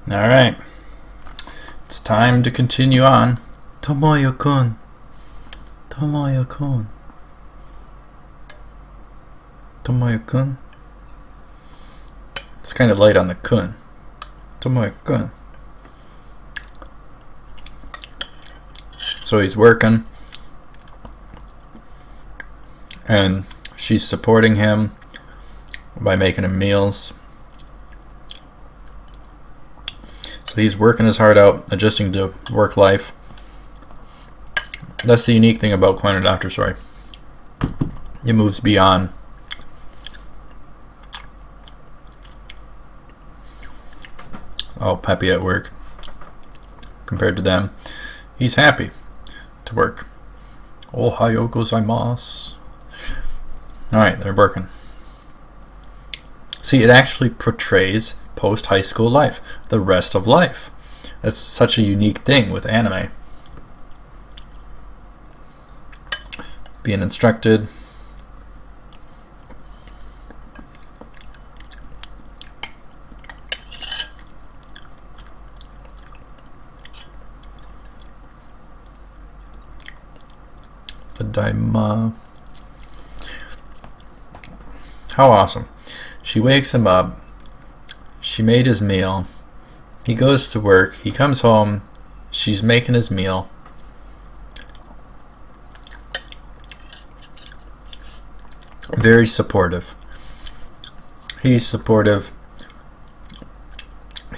Alright. It's time to continue on. Tomoyo-kun. Tomoyo-kun. Tomoyo-kun. It's kind of light on the kun. Tomoyo-kun. So he's working. And she's supporting him by making him meals. So he's working his heart out, adjusting to work life. That's the unique thing about Clannad After Story. It moves beyond peppy at work. Compared to them, he's happy to work. Ohayo gozaimasu. Alright, they're working. See, it actually portrays post-high school life, the rest of life. That's such a unique thing with anime. Being instructed. The Daima. How awesome. She wakes him up. She made his meal. He goes to work. He comes home. She's making his meal. Very supportive. He's supportive.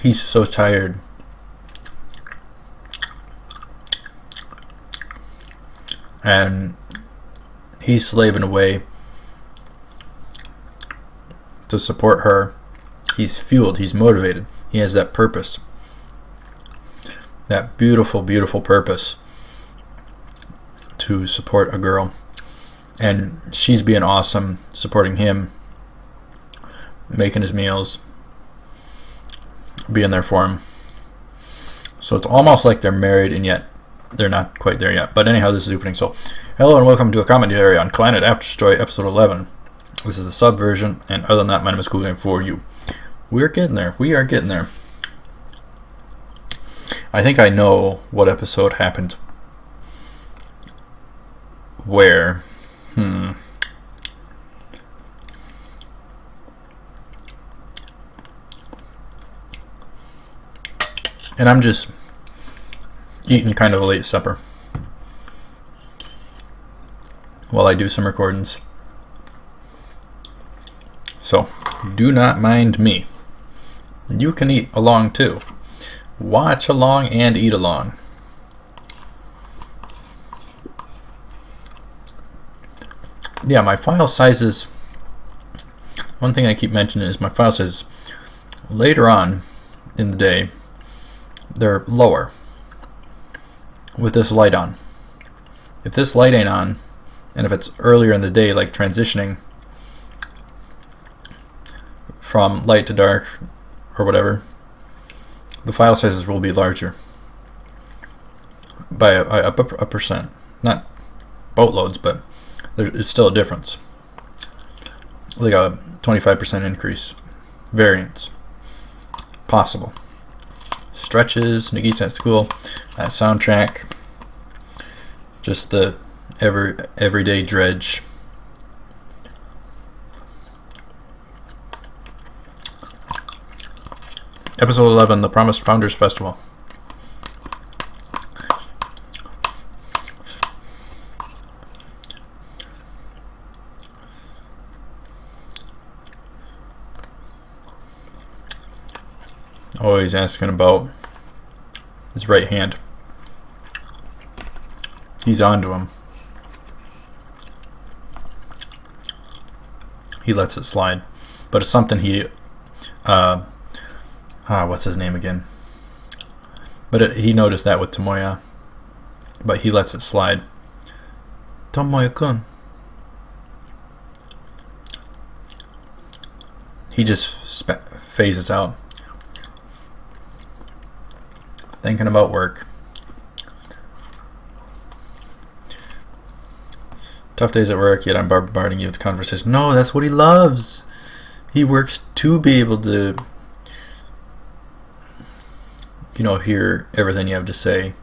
He's so tired. And he's slaving away to support her. He's fueled, he's motivated, he has that purpose. That beautiful, beautiful purpose to support a girl. And she's being awesome, supporting him, making his meals, being there for him. So it's almost like they're married, and yet they're not quite there yet. But anyhow, this is the opening. So, hello and welcome to a commentary on Clannad After Story episode 11. This is the sub version, and other than that, my name is Cool Game for you. We're getting there. We are getting there. I think I know what episode happened where. And I'm just eating kind of a late supper while I do some recordings. So, do not mind me. You can eat along too. Watch along and eat along. Yeah, my file sizes. One thing I keep mentioning is my file sizes later on in the day, they're lower with this light on. If this light ain't on, and if it's earlier in the day, like transitioning from light to dark or whatever, the file sizes will be larger by a percent. Not boatloads, but there's still a difference. Like a 25% increase. Variance. Possible. Stretches, Nagisa at school, that soundtrack. Just the everyday dredge. Episode 11, The Promised Founders Festival. Always asking about his right hand. He's onto him. He lets it slide. But it's something he what's his name again? But he noticed that with Tomoya. But he lets it slide. Tomoyo-kun. He just phases out. Thinking about work. Tough days at work, yet I'm bombarding you with conversation. No, that's what he loves. He works to be able to hear everything you have to say.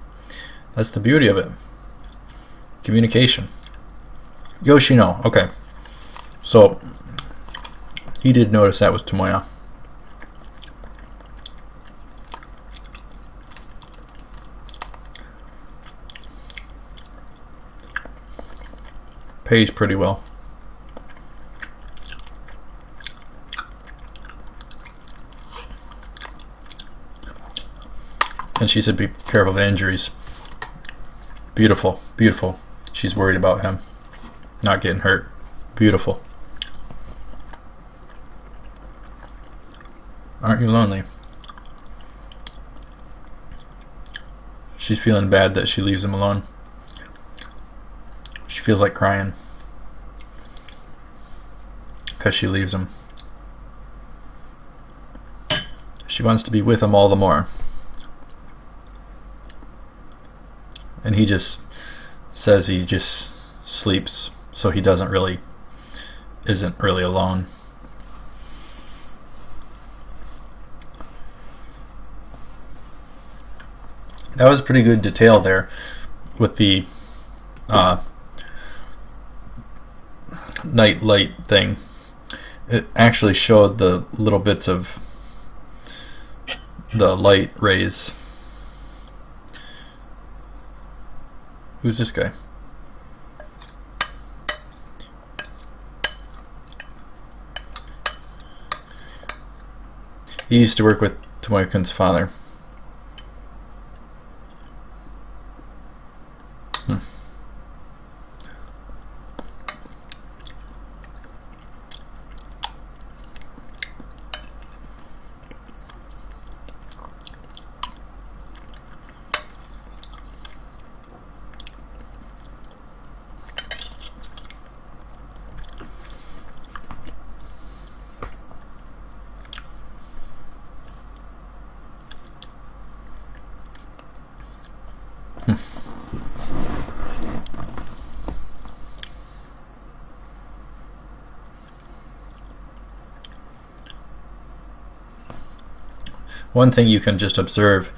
That's the beauty of it. Communication. Yoshino. Okay. So, he did notice that was Tomoya. Pays pretty well. And she said be careful of injuries. Beautiful, beautiful. She's worried about him not getting hurt. Beautiful. Aren't you lonely? She's feeling bad that she leaves him alone. She feels like crying because she leaves him. She wants to be with him all the more. And he just says he just sleeps, so he isn't really alone. That was pretty good detail there with the night light thing. It actually showed the little bits of the light rays. Who's this guy? He used to work with Tomoyo-kun's father. One thing you can just observe,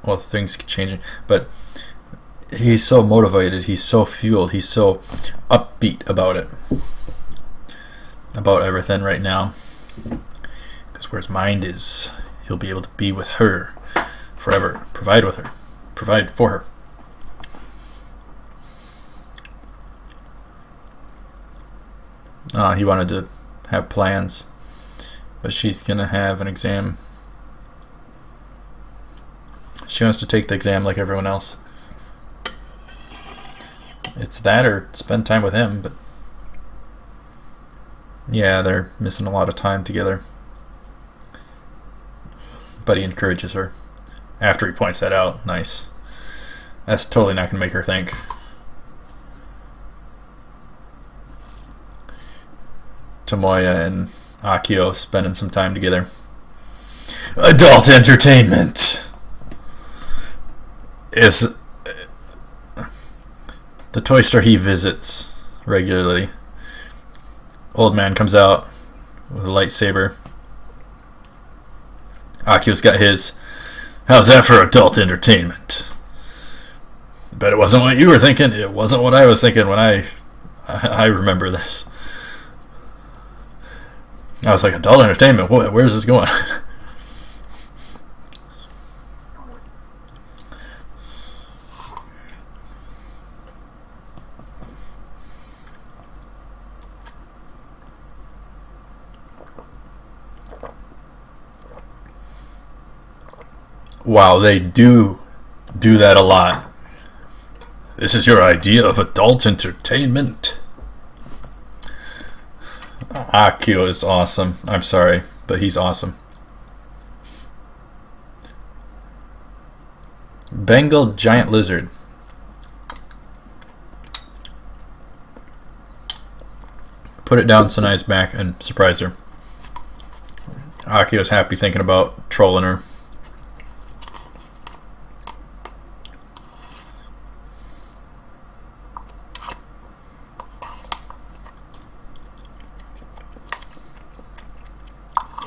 well, things keep changing, but he's so motivated, he's so fueled, he's so upbeat about it, about everything right now. Because where his mind is, he'll be able to be with her forever, provide for her. He wanted to have plans, but she's gonna have an exam. She wants to take the exam like everyone else. It's that or spend time with him, but yeah, they're missing a lot of time together. But he encourages her after he points that out. Nice. That's totally not gonna make her think. Tomoya and Akio spending some time together. Adult entertainment is the toy store he visits regularly. Old man comes out with a lightsaber. Akio's got his. How's that for adult entertainment? Bet it wasn't what you were thinking. It wasn't what I was thinking when I remember this. I was like, adult entertainment? What? Where's this going? Wow, they do that a lot. This is your idea of adult entertainment? Akio is awesome. I'm sorry, but he's awesome. Bengal giant lizard. Put it down Sanae's back and surprise her. Akio's happy thinking about trolling her.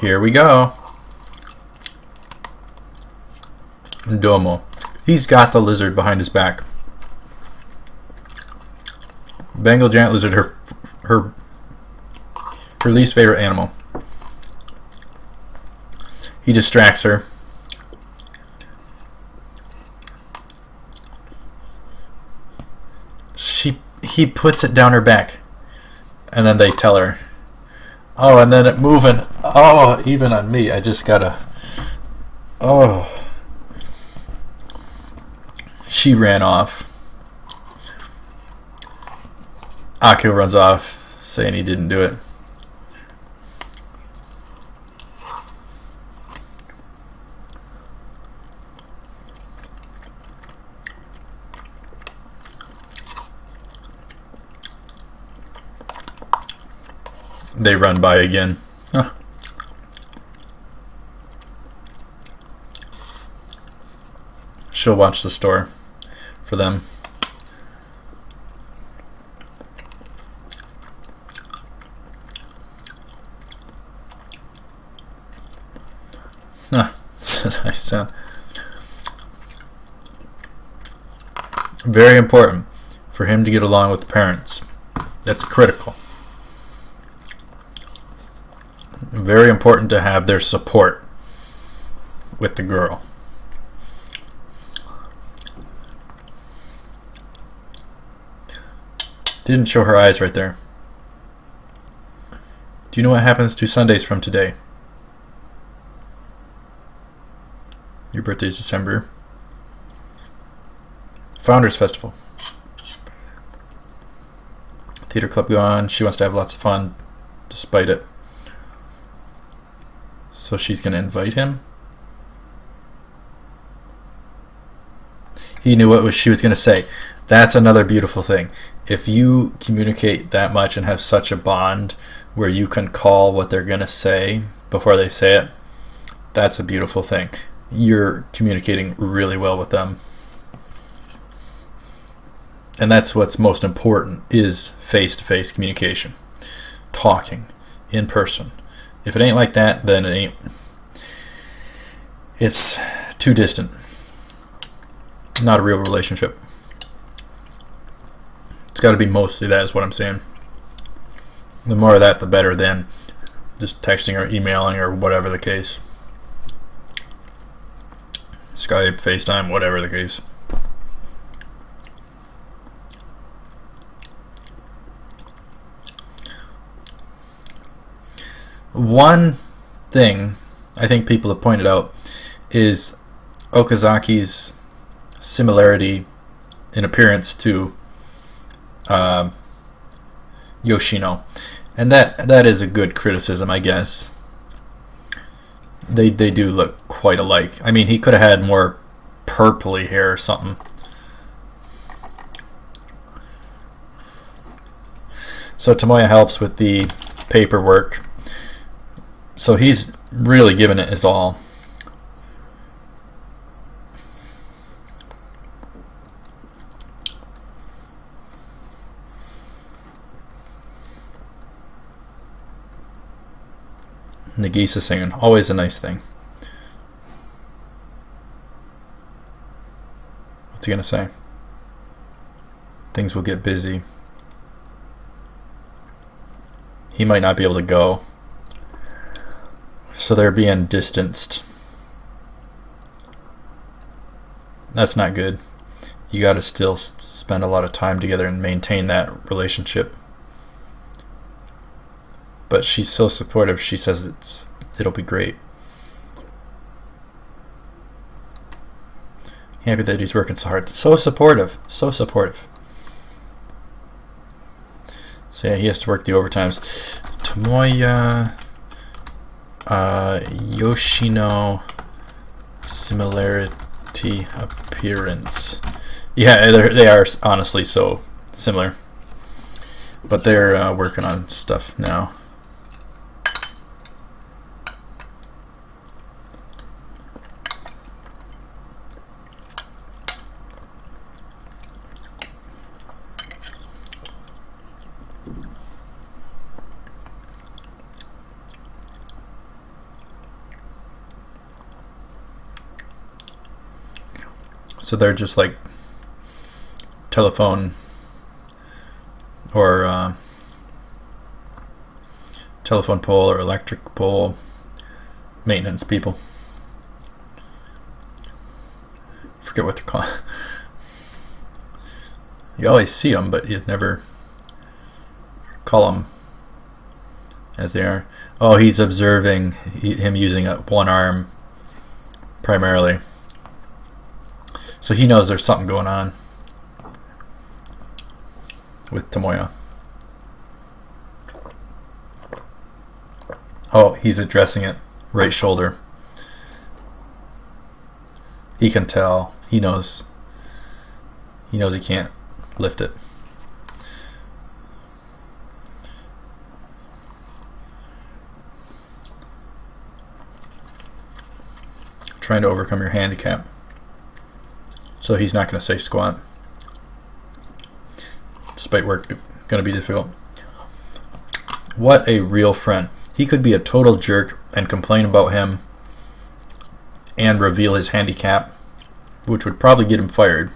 Here we go. Domo. He's got the lizard behind his back. Bengal giant lizard, her least favorite animal. He distracts her. He puts it down her back. And then they tell her. Oh, and then it moving. Oh, even on me. I just gotta. Oh. She ran off. Akio runs off, saying he didn't do it. They run by again. Huh. She'll watch the store for them. That's a nice sound. Very important for him to get along with the parents. That's critical. Very important to have their support with the girl. Didn't show her eyes right there. Do you know what happens 2 Sundays from today? Your birthday is December. Founders Festival. Theater club gone. She wants to have lots of fun despite it. So she's going to invite him. He knew what she was going to say. That's another beautiful thing. If you communicate that much and have such a bond where you can call what they're going to say before they say it, that's a beautiful thing. You're communicating really well with them. And that's what's most important, is face-to-face communication. Talking in person. If it ain't like that, then it ain't. It's too distant. Not a real relationship. It's got to be mostly that, is what I'm saying. The more of that, the better than just texting or emailing or whatever the case. Skype, FaceTime, whatever the case. One thing I think people have pointed out is Okazaki's similarity in appearance to Yoshino, and that is a good criticism, I guess. They do look quite alike. I mean, he could have had more purpley hair or something. So Tomoya helps with the paperwork. So he's really giving it his all. Nagisa singing, always a nice thing. What's he gonna say? Things will get busy. He might not be able to go. So they're being distanced. That's not good. You gotta still spend a lot of time together and maintain that relationship. But she's so supportive. She says it'll be great. Happy that he's working so hard. So supportive. So supportive. So yeah, he has to work the overtimes. Tomoya, Yoshino, similarity appearance. Yeah, they are honestly so similar. But they're working on stuff now. So they're just like telephone or telephone pole or electric pole maintenance people. Forget what they're called. You always see them, but you never call them as they are. Oh, he's observing him using one arm primarily. So he knows there's something going on with Tomoya. Oh, he's addressing it. Right shoulder. He can tell. He knows. He knows he can't lift it. Trying to overcome your handicap. So he's not going to say squat. Despite work going to be difficult. What a real friend. He could be a total jerk and complain about him and reveal his handicap, which would probably get him fired.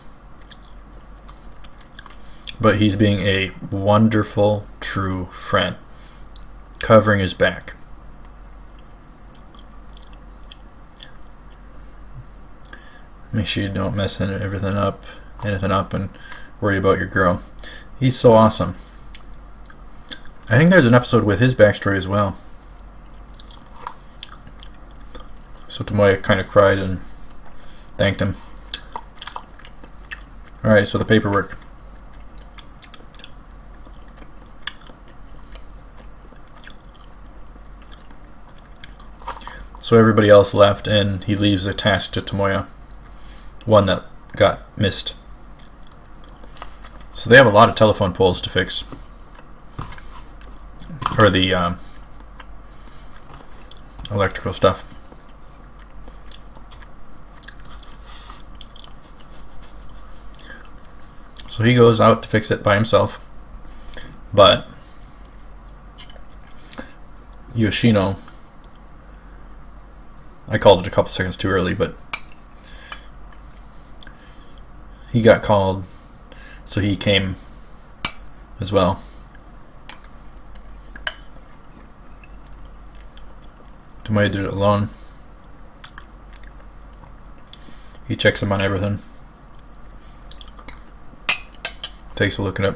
But he's being a wonderful, true friend, covering his back. Make sure you don't mess anything up, and worry about your girl. He's so awesome. I think there's an episode with his backstory as well. So Tomoya kind of cried and thanked him. Alright, so the paperwork. So everybody else left, and he leaves a task to Tomoya. One that got missed. So they have a lot of telephone poles to fix. Or the electrical stuff. So he goes out to fix it by himself. But Yoshino, I called it a couple seconds too early, but he got called, so he came as well. Tomoya did it alone. He checks him on everything. Takes a look at it.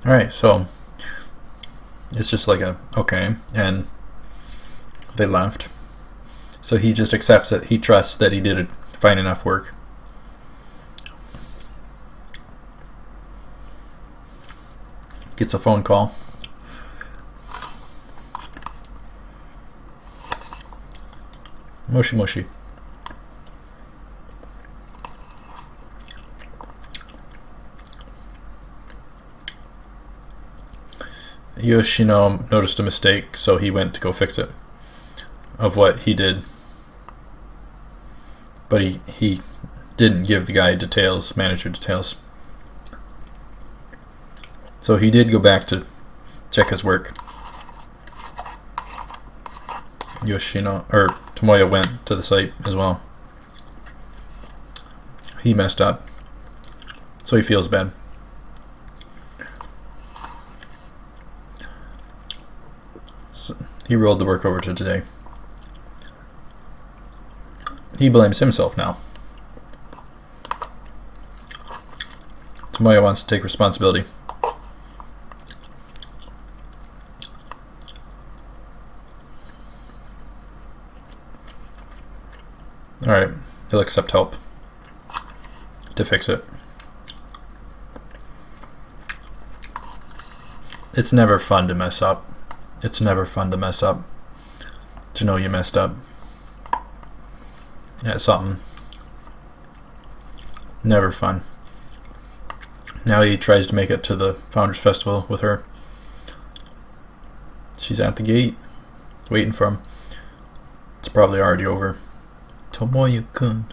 Alright, so it's just like okay, and they left. So he just accepts it. He trusts that he did fine enough work. Gets a phone call. Moshi moshi. Yoshino noticed a mistake, so he went to go fix it of what he did. But he didn't give the guy details, manager details. So he did go back to check his work. Tomoya went to the site as well. He messed up, so he feels bad. So he rolled the work over to today. He blames himself now. Tomoya wants to take responsibility. Alright, he'll accept help to fix it. It's never fun to mess up. It's never fun to mess up. To know you messed up. Yeah, something. Never fun. Now he tries to make it to the Founders Festival with her. She's at the gate, waiting for him. It's probably already over. Tomoya-kun.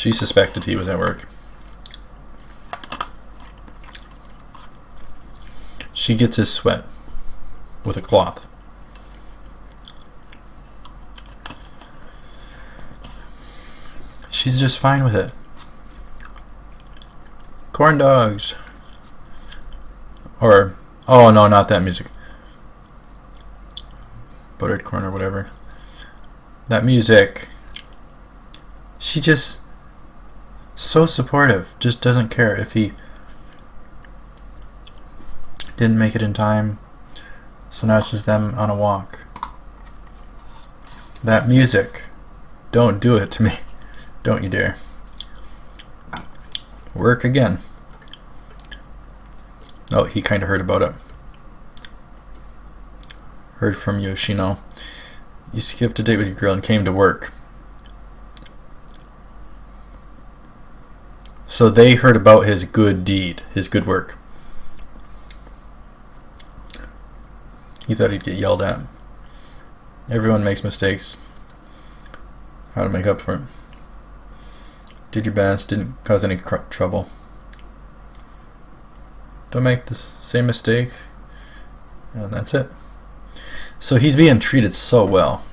She suspected he was at work. She gets his sweat with a cloth. She's just fine with it. Corn dogs. Or, oh no, not that music. Buttered corn or whatever. That music. She just so supportive. Just doesn't care if he didn't make it in time. So now it's just them on a walk. That music. Don't do it to me. Don't you dare. Work again. Oh, he kind of heard about it. Heard from Yoshino. You skipped a date with your girl and came to work. So they heard about his good deed, his good work. He thought he'd get yelled at. Everyone makes mistakes. How to make up for it. Did your best, didn't cause any trouble. Don't make the same mistake. And that's it. So he's being treated so well.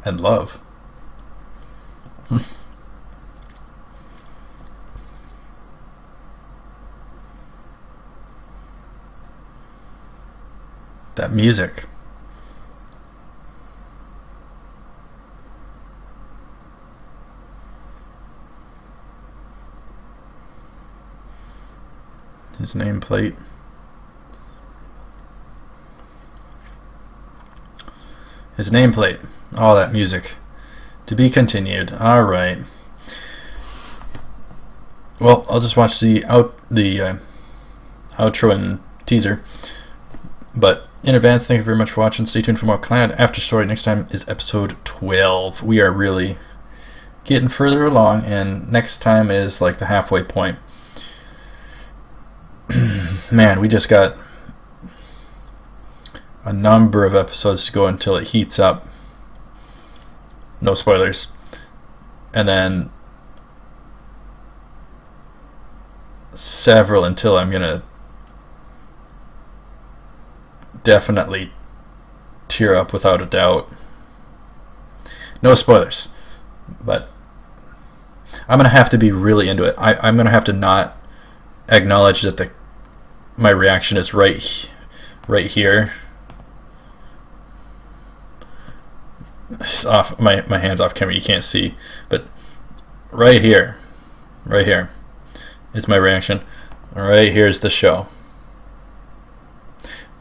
And love. That music. His nameplate. His nameplate. All that music. To be continued. All right. Well, I'll just watch the outro and teaser. But in advance, thank you very much for watching. Stay tuned for more Clannad After Story. Next time is episode 12. We are really getting further along, and next time is like the halfway point. Man, we just got a number of episodes to go until it heats up. No spoilers. And then several until I'm gonna definitely tear up without a doubt. No spoilers, but I'm gonna have to be really into it. I'm gonna have to not acknowledge that my reaction is right here. It's off. My hand's off camera. You can't see, but right here is my reaction. Right here's the show.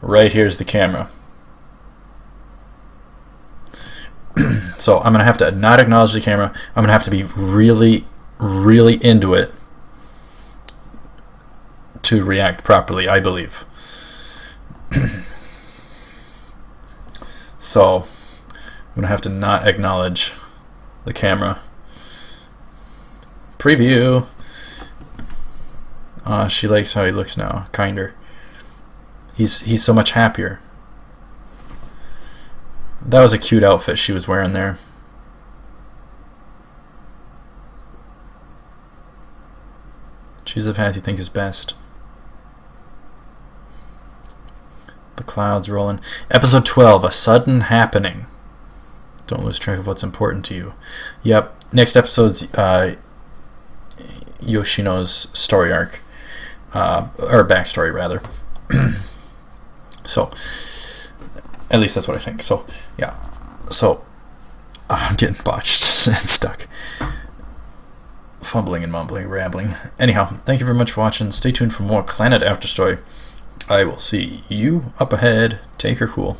Right here's the camera. So I'm gonna have to not acknowledge the camera. I'm gonna have to be really, really into it to react properly, I believe. So I'm gonna have to not acknowledge the camera. Preview. She likes how he looks now. Kinder. He's so much happier. That was a cute outfit she was wearing there. Choose the path you think is best. The clouds rolling. Episode 12, a sudden happening. Don't lose track of what's important to you. Yep. Next episode's Yoshino's story arc. Or backstory, rather. So, at least that's what I think. So, yeah. So, I'm getting botched and stuck. Fumbling and mumbling, rambling. Anyhow, thank you very much for watching. Stay tuned for more Clannad After Story. I will see you up ahead. Take her cool.